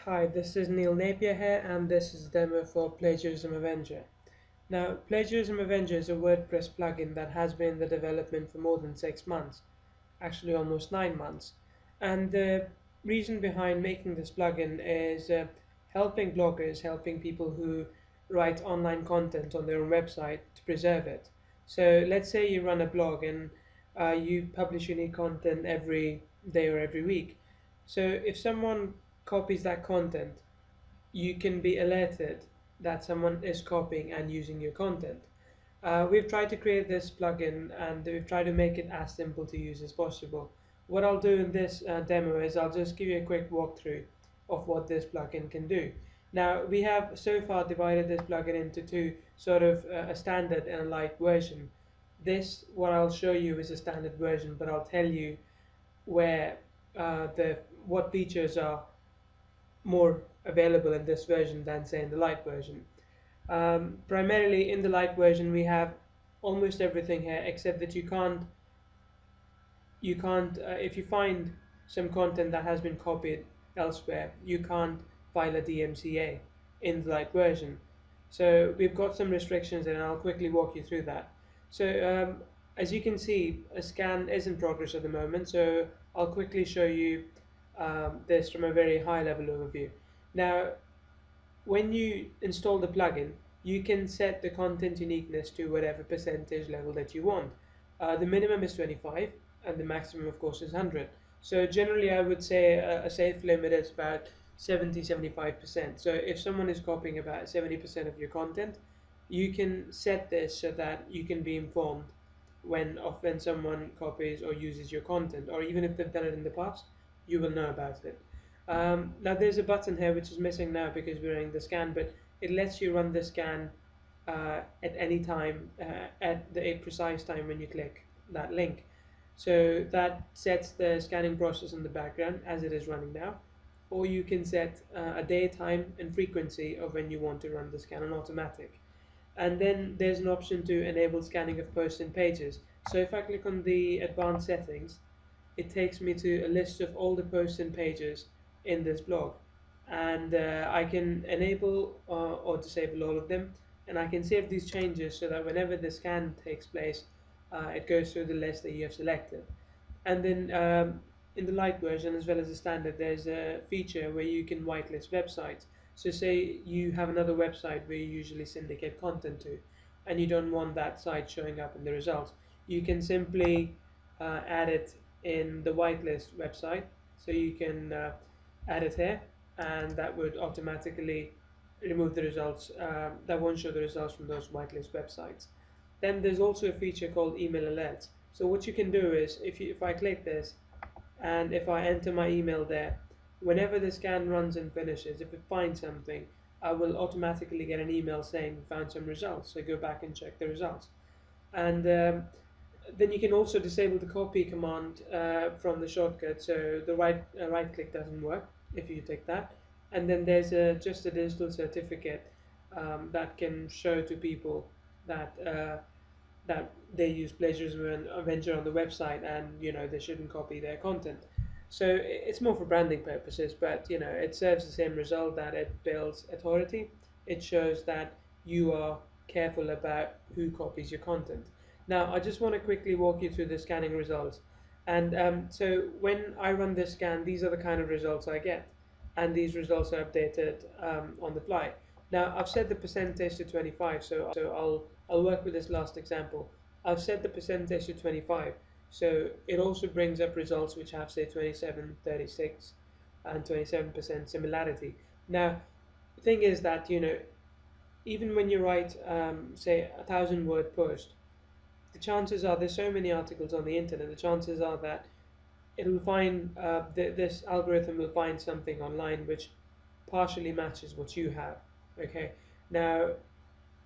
Hi, this is Neil Napier here, and this is a demo for Plagiarism Avenger. Now, Plagiarism Avenger is a WordPress plugin that has been in the development for more than 6 months, actually almost 9 months. And the reason behind making this plugin is helping bloggers, helping people who write online content on their own website to preserve it. So let's say you run a blog and you publish unique content every day or every week. So if someone copies that content, you can be alerted that someone is copying and using your content. We've tried to create this plugin and we've tried to make it as simple to use as possible. What I'll do in this demo is I'll just give you a quick walkthrough of what this plugin can do. Now, we have so far divided this plugin into two, sort of a standard and a light version. What I'll show you is a standard version, but I'll tell you where what features are more available in this version than say in the light version. Primarily in the light version we have almost everything here, except that you can't if you find some content that has been copied elsewhere, you can't file a DMCA in the light version. So we've got some restrictions and I'll quickly walk you through that. So as you can see, a scan is in progress at the moment, so I'll quickly show you this from a very high level overview. Now, when you install the plugin, you can set the content uniqueness to whatever percentage level that you want. The minimum is 25 and the maximum of course is 100. So generally I would say a safe limit is about 70-75%. So if someone is copying about 70% of your content, you can set this so that you can be informed when someone copies or uses your content, or even if they've done it in the past, you will know about it. Now there's a button here which is missing now because we're running the scan, but it lets you run the scan at any time, at a precise time when you click that link. So that sets the scanning process in the background as it is running now, or you can set a day, time and frequency of when you want to run the scan on automatic. And then there's an option to enable scanning of posts and pages. So if I click on the advanced settings, it takes me to a list of all the posts and pages in this blog, and I can enable or disable all of them, and I can save these changes so that whenever the scan takes place, it goes through the list that you have selected. And then in the light version as well as the standard, there's a feature where you can whitelist websites. So say you have another website where you usually syndicate content to, and you don't want that site showing up in the results, you can simply add it in the whitelist website. So you can add it here, and that would automatically remove the results. That won't show the results from those whitelist websites. Then there's also a feature called email alerts. So what you can do is, if I click this and if I enter my email there, whenever the scan runs and finishes, if it finds something, I will automatically get an email saying found some results. So go back and check the results. And then you can also disable the copy command from the shortcut. So the right click doesn't work if you take that. And then there's just a digital certificate that can show to people that that they use Plagiarism Avenger on the website, and they shouldn't copy their content. So it's more for branding purposes, but it serves the same result, that it builds authority. It shows that you are careful about who copies your content. Now I just want to quickly walk you through the scanning results. And so when I run this scan, these are the kind of results I get, and these results are updated on the fly. Now I've set the percentage to 25, so I'll work with this last example. I've set the percentage to 25, so it also brings up results which have say 27, 36 and 27% similarity. Now the thing is that even when you write say 1,000-word post, the chances are, there's so many articles on the internet, the chances are that it'll find this algorithm will find something online which partially matches what you have. Okay, now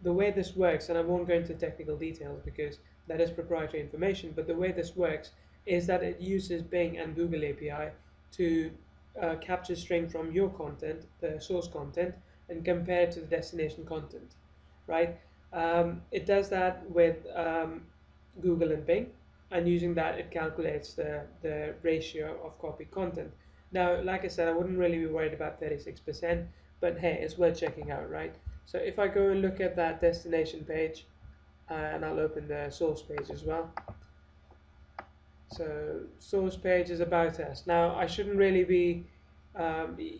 the way this works, and I won't go into technical details because that is proprietary information, but the way this works is that it uses Bing and Google API to capture string from your content, the source content, and compare it to the destination content, right? It does that with Google and Bing, and using that it calculates the ratio of copied content. Now, like I said, I wouldn't really be worried about 36%, but hey, it's worth checking out, right? So if I go and look at that destination page, and I'll open the source page as well. So source page is about us. Now, I shouldn't really be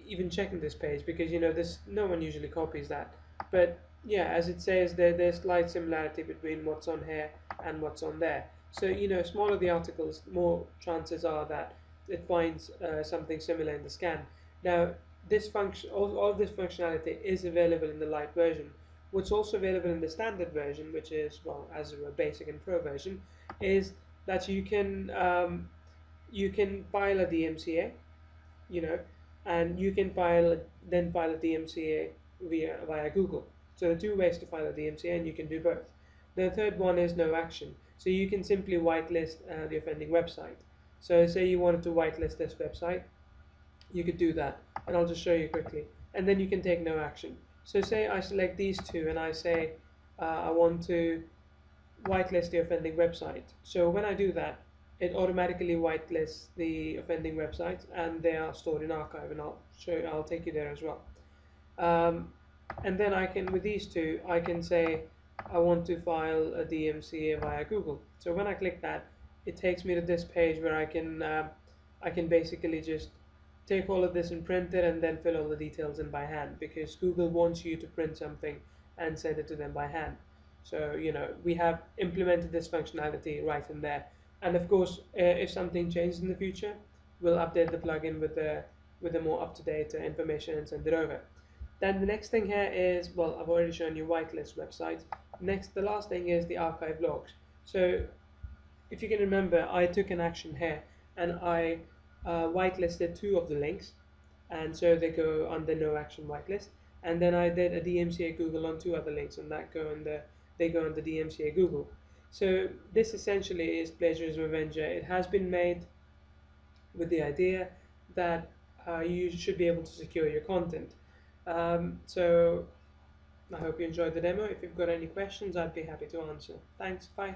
even checking this page because this no one usually copies that. But yeah, as it says, there's slight similarity between what's on here and what's on there. So smaller the articles, more chances are that it finds something similar in the scan. Now, this function, all of this functionality is available in the light version. What's also available in the standard version, which is, well, as a basic and pro version, is that you can file a DMCA, you know, and you can file a DMCA via Google. So there are two ways to file a DMCA, and you can do both. The third one is no action. So you can simply whitelist the offending website. So say you wanted to whitelist this website, you could do that, and I'll just show you quickly. And then you can take no action. So say I select these two, and I say I want to whitelist the offending website. So when I do that, it automatically whitelists the offending websites, and they are stored in archive, and I'll take you there as well. And then I can, with these two, I can say I want to file a DMCA via Google. So when I click that, it takes me to this page where I can basically just take all of this and print it, and then fill all the details in by hand, because Google wants you to print something and send it to them by hand. So we have implemented this functionality right in there, and of course, if something changes in the future, we'll update the plugin with the more up-to-date information and send it over. Then the next thing here is, well, I've already shown you whitelist websites. Next, the last thing is the archive logs. So if you can remember, I took an action here, and I whitelisted two of the links, and so they go on the no action whitelist. And then I did a DMCA Google on two other links, and they go on the DMCA Google. So this essentially is Plagiarism Avenger. It has been made with the idea that you should be able to secure your content. So I hope you enjoyed the demo. If you've got any questions, I'd be happy to answer. Thanks, bye.